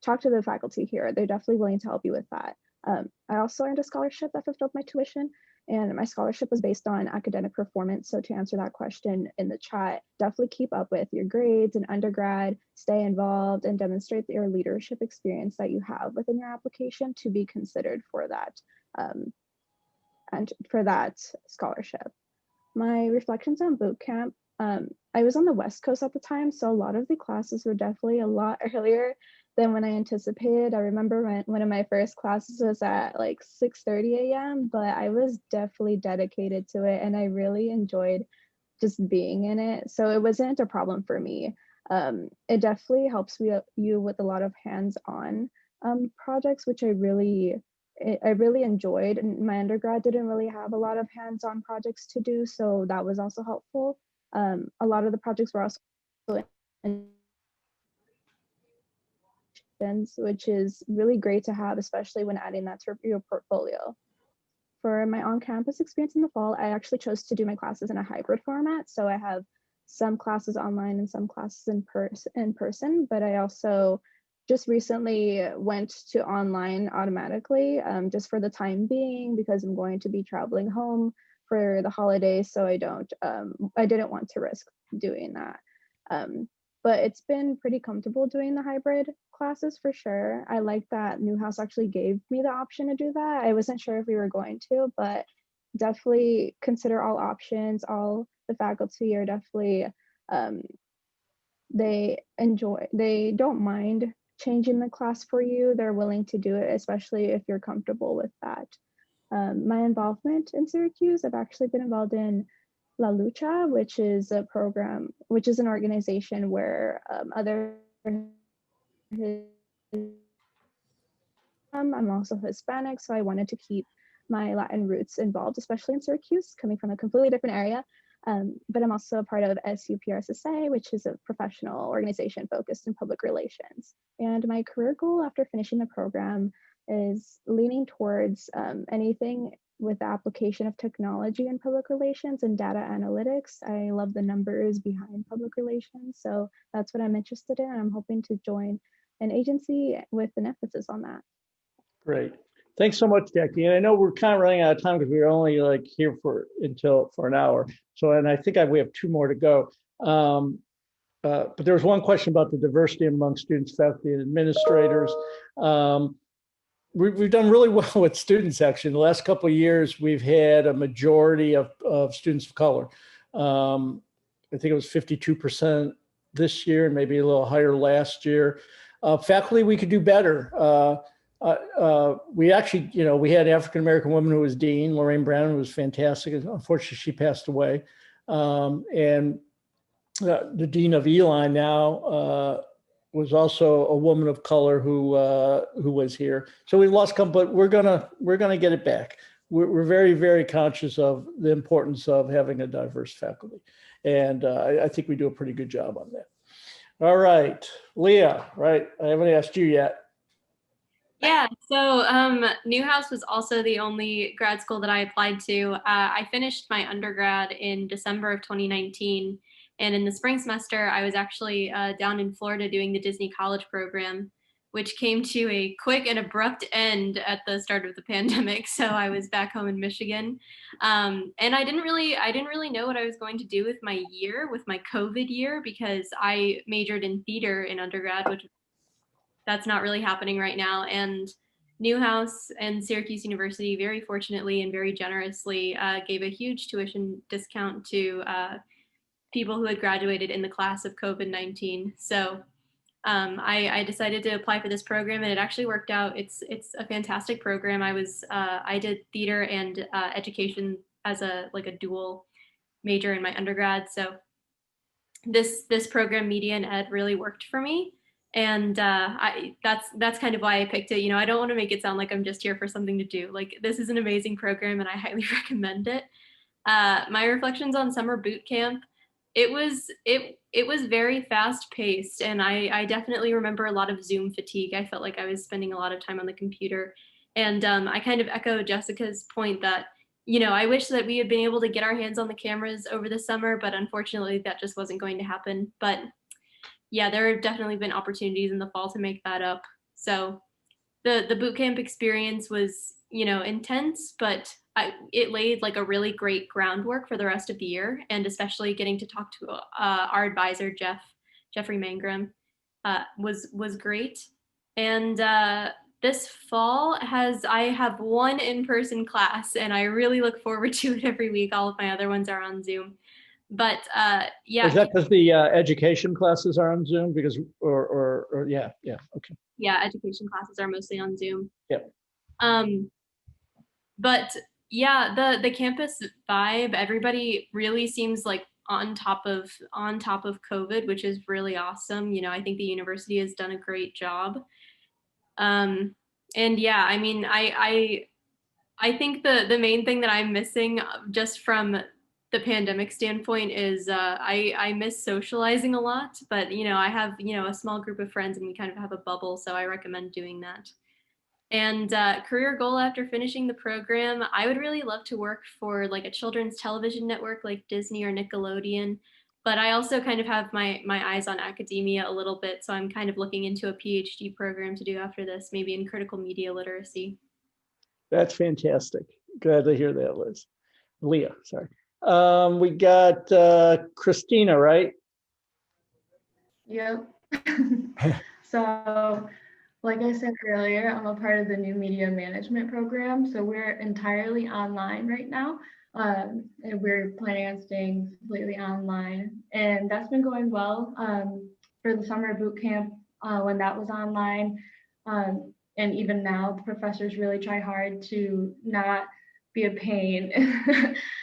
talk to the faculty here. They're definitely willing to help you with that. I also earned a scholarship that fulfilled my tuition, and my scholarship was based on academic performance. So to answer that question in the chat, definitely keep up with your grades in undergrad, stay involved, and demonstrate your leadership experience that you have within your application to be considered for that and for that scholarship. My reflections on boot camp. I was on the West Coast at the time, so a lot of the classes were definitely a lot earlier than when I anticipated. I remember one of my first classes was at like 6:30 a.m., but I was definitely dedicated to it, and I really enjoyed just being in it. So it wasn't a problem for me. It definitely helps you with a lot of hands-on projects, which I really enjoyed. And my undergrad didn't really have a lot of hands-on projects to do, so that was also helpful. A lot of the projects were also in, which is really great to have, especially when adding that to your portfolio. For my on-campus experience in the fall, I actually chose to do my classes in a hybrid format. So I have some classes online and some classes in person, but I also just recently went to online automatically just for the time being, because I'm going to be traveling home for the holidays, so I didn't want to risk doing that. But it's been pretty comfortable doing the hybrid classes for sure. I like that Newhouse actually gave me the option to do that. I wasn't sure if we were going to, but definitely consider all options. All the faculty are definitely, they don't mind changing the class for you. They're willing to do it, especially if you're comfortable with that. My involvement in Syracuse, I've actually been involved in La Lucha, which is a program, which is an organization where I'm also Hispanic, so I wanted to keep my Latin roots involved, especially in Syracuse, coming from a completely different area. But I'm also a part of SUPRSSA, which is a professional organization focused in public relations. And my career goal after finishing the program is leaning towards anything with the application of technology in public relations and data analytics. I love the numbers behind public relations, so that's what I'm interested in. I'm hoping to join an agency with an emphasis on that. Great. Thanks so much, Jackie. And I know we're kind of running out of time because we were only like here for an hour. So, and I think we have 2 more to go. But there was one question about the diversity among students, faculty, and administrators. We've done really well with students, actually. In the last couple of years, we've had a majority of students of color. I think it was 52% this year, and maybe a little higher last year. Faculty, we could do better. We actually, we had an African-American woman who was dean, Lorraine Brown, who was fantastic. Unfortunately, she passed away. And the dean of Eli now was also a woman of color who was here. So we lost some, but we're gonna get it back. We're very, very conscious of the importance of having a diverse faculty. And I think we do a pretty good job on that. All right, Leah, right? I haven't asked you yet. Yeah, so Newhouse was also the only grad school that I applied to. I finished my undergrad in December of 2019. And in the spring semester, I was actually down in Florida doing the Disney College program, which came to a quick and abrupt end at the start of the pandemic. So I was back home in Michigan. And I didn't really know what I was going to do with my COVID year, because I majored in theater in undergrad, which that's not really happening right now. And Newhouse and Syracuse University, very fortunately and very generously, gave a huge tuition discount to people who had graduated in the class of COVID-19. So I decided to apply for this program, and it actually worked out. It's a fantastic program. I did theater and education as a dual major in my undergrad. So this program, Media and Ed, really worked for me. And that's kind of why I picked it. You know, I don't want to make it sound like I'm just here for something to do. Like, this is an amazing program and I highly recommend it. My reflections on summer boot camp, it was very fast paced, and I definitely remember a lot of Zoom fatigue. I felt like I was spending a lot of time on the computer. And I kind of echo Jessica's point that, you know, I wish that we had been able to get our hands on the cameras over the summer, but unfortunately that just wasn't going to happen. But yeah, there have definitely been opportunities in the fall to make that up. So the boot camp experience was, you know, intense, but it laid like a really great groundwork for the rest of the year, and especially getting to talk to our advisor, Jeffrey Mangrum, was great. And this fall I have one in-person class, and I really look forward to it every week. All of my other ones are on Zoom. But yeah. Is that because the education classes are on Zoom? Because or yeah, okay. Yeah, education classes are mostly on Zoom. Yep. But yeah, the campus vibe, everybody really seems like on top of COVID, which is really awesome. You know, I think the university has done a great job. And yeah, I mean, I think the main thing that I'm missing just from the pandemic standpoint is I miss socializing a lot, but you know, I have, you know, a small group of friends and we kind of have a bubble, so I recommend doing that. And career goal after finishing the program, I would really love to work for like a children's television network like Disney or Nickelodeon, but I also kind of have my eyes on academia a little bit, so I'm kind of looking into a PhD program to do after this, maybe in critical media literacy. That's fantastic. Glad to hear that, Liz. Leah, sorry. We got Christina, right? Yep. So, like I said earlier, I'm a part of the new media management program. So we're entirely online right now. And we're planning on staying completely online. And that's been going well. For the summer boot camp, when that was online, and even now, the professors really try hard to not be a pain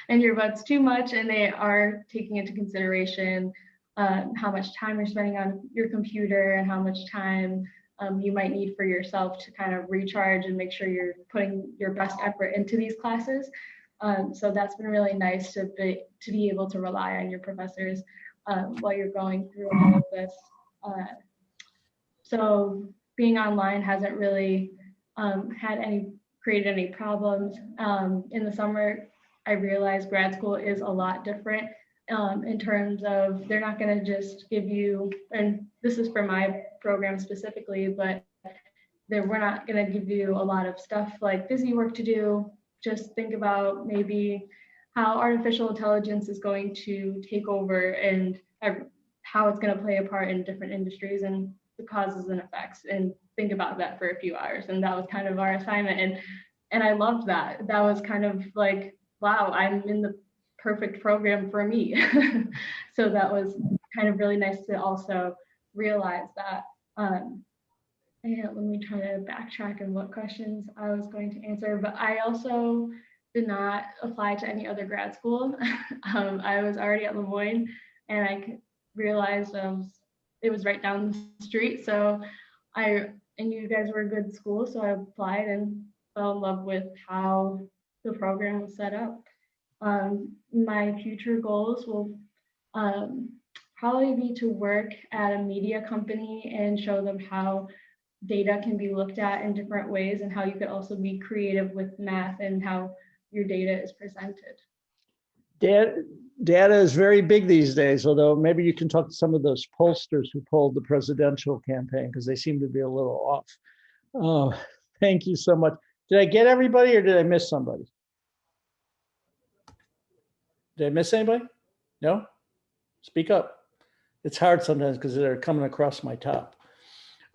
in your butts too much, and they are taking into consideration how much time you're spending on your computer and how much time you might need for yourself to kind of recharge and make sure you're putting your best effort into these classes. So that's been really nice to be able to rely on your professors while you're going through all of this. So being online hasn't really created any problems. In the summer, I realized grad school is a lot different in terms of they're not going to just give you, and this is for my program specifically, but we're not going to give you a lot of stuff like busy work to do. Just think about maybe how artificial intelligence is going to take over and how it's going to play a part in different industries and the causes and effects, and think about that for a few hours. And that was kind of our assignment. And I loved that. That was kind of like, wow, I'm in the perfect program for me. So that was kind of really nice to also realize that. And let me try to backtrack on what questions I was going to answer, but I also did not apply to any other grad school. I was already at Le Moyne, and I realized it was right down the street. So and you guys were a good school, so I applied and fell in love with how the program was set up. My future goals will probably be to work at a media company and show them how data can be looked at in different ways and how you could also be creative with math and how your data is presented. Data is very big these days, although maybe you can talk to some of those pollsters who polled the presidential campaign, because they seem to be a little off. Oh, thank you so much. Did I get everybody or did I miss somebody? Did I miss anybody? No? Speak up. It's hard sometimes because they're coming across my top.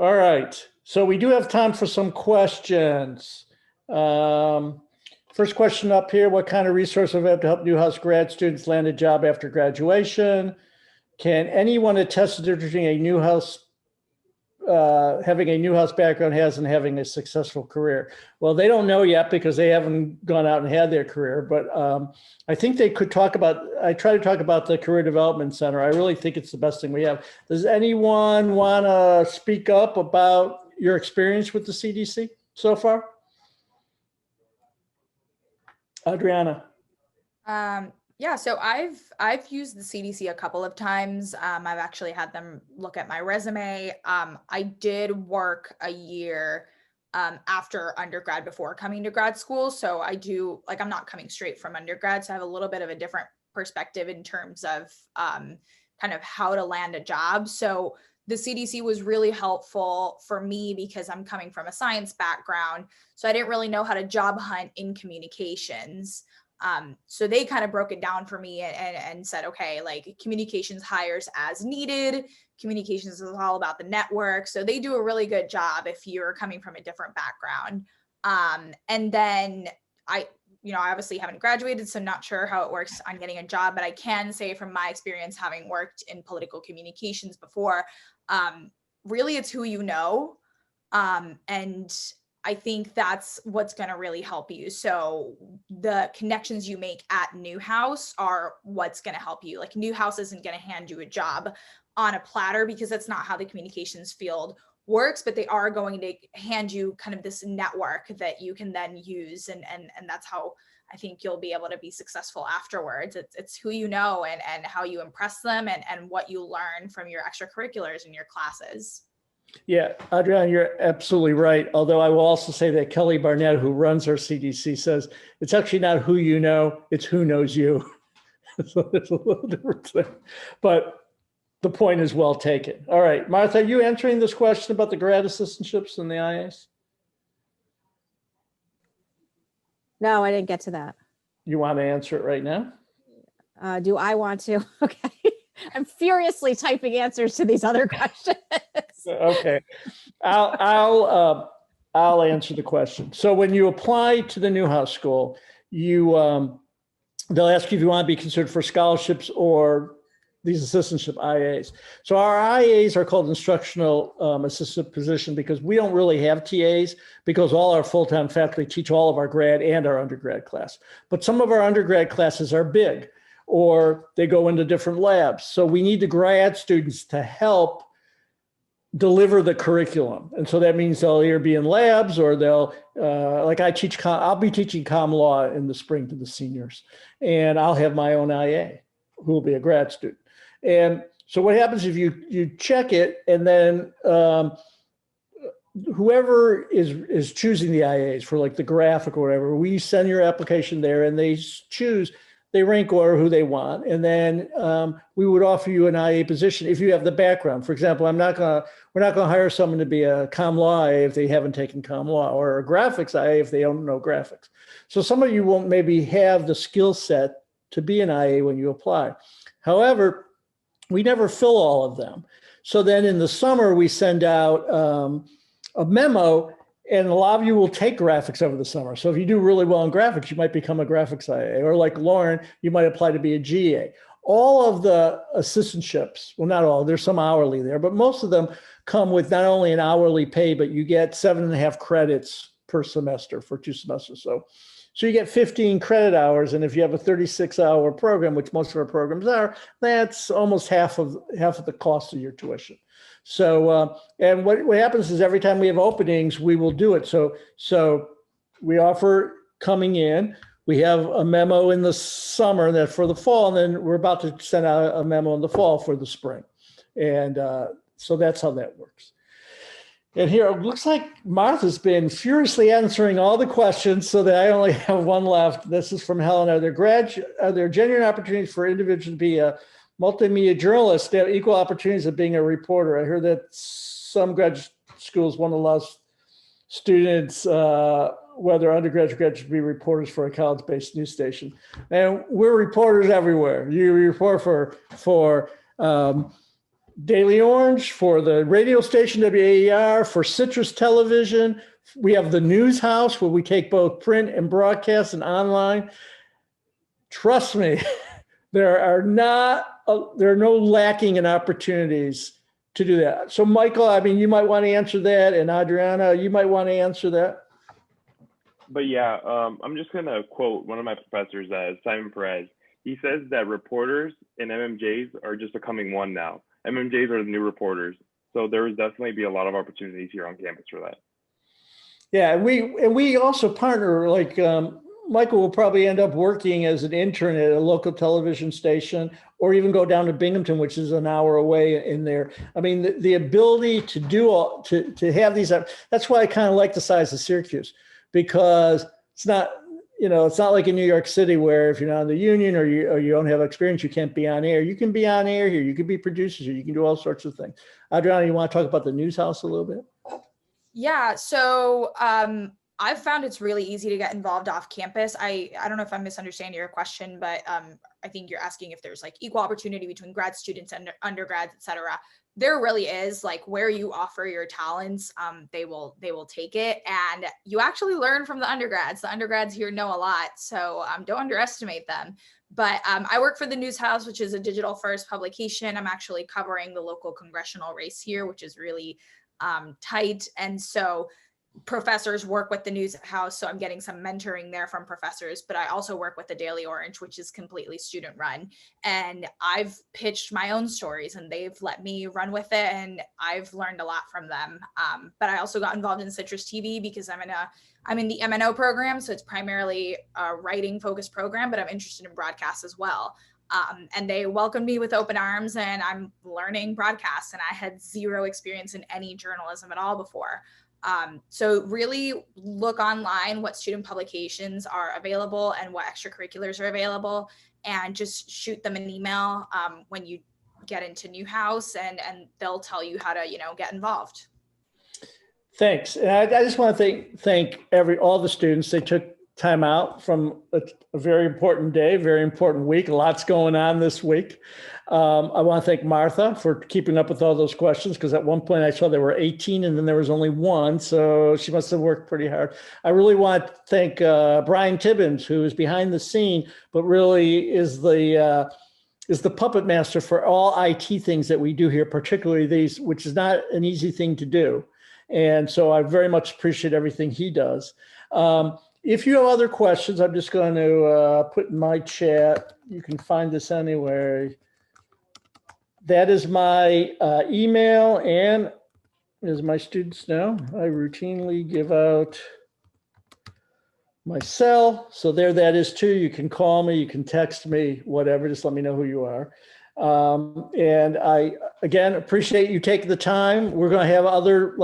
All right, so we do have time for some questions. First question up here, what kind of resources have we had to help Newhouse grad students land a job after graduation? Can anyone attest to the difference between a Newhouse having a Newhouse background has in having a successful career? Well, they don't know yet because they haven't gone out and had their career, but I think they could talk about, I try to talk about the Career Development Center. I really think it's the best thing we have. Does anyone want to speak up about your experience with the CDC so far? Adriana. Yeah, so I've used the CDC a couple of times. I've actually had them look at my resume. I did work a year after undergrad before coming to grad school. So I do, like, I'm not coming straight from undergrad, so I have a little bit of a different perspective in terms of kind of how to land a job. So the CDC was really helpful for me because I'm coming from a science background. So I didn't really know how to job hunt in communications. So they kind of broke it down for me and said, okay, like communications hires as needed. Communications is all about the network. So they do a really good job if you're coming from a different background. And then I obviously haven't graduated, so not sure how it works on getting a job, but I can say from my experience, having worked in political communications before, really it's who you know. And I think that's what's going to really help you. So the connections you make at Newhouse are what's going to help you. Like Newhouse isn't going to hand you a job on a platter because that's not how the communications field works, but they are going to hand you kind of this network that you can then use. And that's how I think you'll be able to be successful afterwards. It's who you know and how you impress them and what you learn from your extracurriculars and your classes. Yeah, Adriana, you're absolutely right. Although I will also say that Kelly Barnett, who runs our CDC, says it's actually not who you know, it's who knows you. So there's a little difference there. But the point is well taken. All right, Martha, are you answering this question about the grad assistantships and the IAs? No, I didn't get to that. You want to answer it right now? Do I want to? Okay. I'm furiously typing answers to these other questions. Okay, I'll answer the question. So when you apply to the Newhouse School, they'll ask you if you want to be considered for scholarships or these assistantship IAs. So our IAs are called instructional assistant position because we don't really have TAs because all our full-time faculty teach all of our grad and our undergrad class. But some of our undergrad classes are big, or they go into different labs. So we need the grad students to help deliver the curriculum. And so that means they'll either be in labs or they'll, like I'll be teaching comm law in the spring to the seniors, and I'll have my own IA who will be a grad student. And so what happens if you check it and then whoever is choosing the IAs for like the graphic or whatever, we send your application there and they choose, they rank order who they want. And then we would offer you an IA position if you have the background. For example, we're not gonna hire someone to be a comm law IA if they haven't taken comm law, or a graphics IA if they don't know graphics. So some of you won't maybe have the skill set to be an IA when you apply. However, we never fill all of them. So then in the summer, we send out a memo, and a lot of you will take graphics over the summer. So if you do really well in graphics, you might become a graphics IA, or like Lauren, you might apply to be a GA. All of the assistantships, well, not all, there's some hourly there, but most of them come with not only an hourly pay, but you get 7.5 credits per semester for 2 semesters. So you get 15 credit hours, and if you have a 36-hour program, which most of our programs are, that's almost half of the cost of your tuition. So, and what happens is every time we have openings, we will do it. So we offer coming in. We have a memo in the summer that for the fall, and then we're about to send out a memo in the fall for the spring. And so that's how that works. And here, it looks like Martha's been furiously answering all the questions so that I only have one left. This is from Helen. Are there genuine opportunities for individuals to be a multimedia journalist to have equal opportunities of being a reporter? I heard that some graduate schools want to allow students, whether undergraduate or graduate, to be reporters for a college-based news station. And we're reporters everywhere. You report for Daily Orange, for the radio station WAER, for Citrus Television. We have the News House where we take both print and broadcast and online. Trust me, there are no lacking in opportunities to do that. So Michael, I mean, you might want to answer that, and Adriana, you might want to answer that. But yeah, I'm just gonna quote one of my professors, Simon Perez. He says that reporters and MMJs are just becoming one now. MMJs are the new reporters. So there would definitely be a lot of opportunities here on campus for that. Yeah, and we also partner, like Michael will probably end up working as an intern at a local television station, or even go down to Binghamton, which is an hour away in there. I mean, the ability to do all, to have these, that's why I kind of like the size of Syracuse, because it's not, it's not like in New York City where if you're not in the union or you don't have experience, you can't be on air. You can be on air here. You can be producers here. You can do all sorts of things. Adriana, you want to talk about the news house a little bit? Yeah, so I've found it's really easy to get involved off campus. I don't know if I'm misunderstanding your question, but I think you're asking if there's like equal opportunity between grad students and undergrads, et cetera. There really is, like, where you offer your talents, they will take it, and you actually learn from the undergrads. The undergrads here know a lot, so don't underestimate them. But I work for the News House, which is a digital first publication. I'm actually covering the local congressional race here, which is really tight, and so professors work with the News House, so I'm getting some mentoring there from professors, but I also work with the Daily Orange, which is completely student run. And I've pitched my own stories and they've let me run with it, and I've learned a lot from them. But I also got involved in Citrus TV because I'm in the MNO program, so it's primarily a writing focused program, but I'm interested in broadcast as well. And they welcomed me with open arms, and I'm learning broadcast, and I had zero experience in any journalism at all before. So really look online what student publications are available and what extracurriculars are available, and just shoot them an email when you get into Newhouse, and they'll tell you how to, get involved. Thanks. And I just want to thank all the students. They took time out from a very important day, very important week. Lots going on this week. I want to thank Martha for keeping up with all those questions, because at one point I saw there were 18 and then there was only one. So she must have worked pretty hard. I really want to thank Brian Tibbins, who is behind the scene, but really is the puppet master for all IT things that we do here, particularly these, which is not an easy thing to do. And so I very much appreciate everything he does. If you have other questions, I'm just going to put in my chat. You can find this anywhere. That is my email, and as my students know, I routinely give out my cell. So there that is too. You can call me, you can text me, whatever. Just let me know who you are. And I, again, appreciate you taking the time. We're going to have other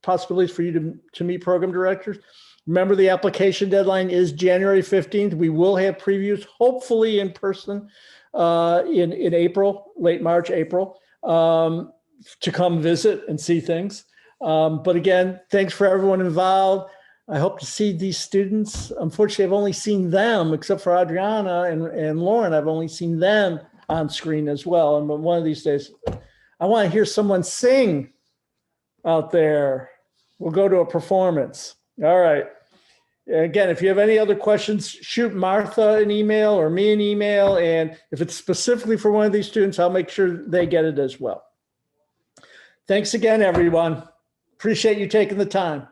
possibilities for you to meet program directors. Remember, the application deadline is January 15th. We will have previews, hopefully in person in April, late March, April, to come visit and see things. But again, thanks for everyone involved. I hope to see these students. Unfortunately, I've only seen them, except for Adriana and Lauren, I've only seen them on screen as well. And one of these days, I want to hear someone sing out there. We'll go to a performance. All right. Again, if you have any other questions, shoot Martha an email or me an email. And if it's specifically for one of these students, I'll make sure they get it as well. Thanks again, everyone. Appreciate you taking the time.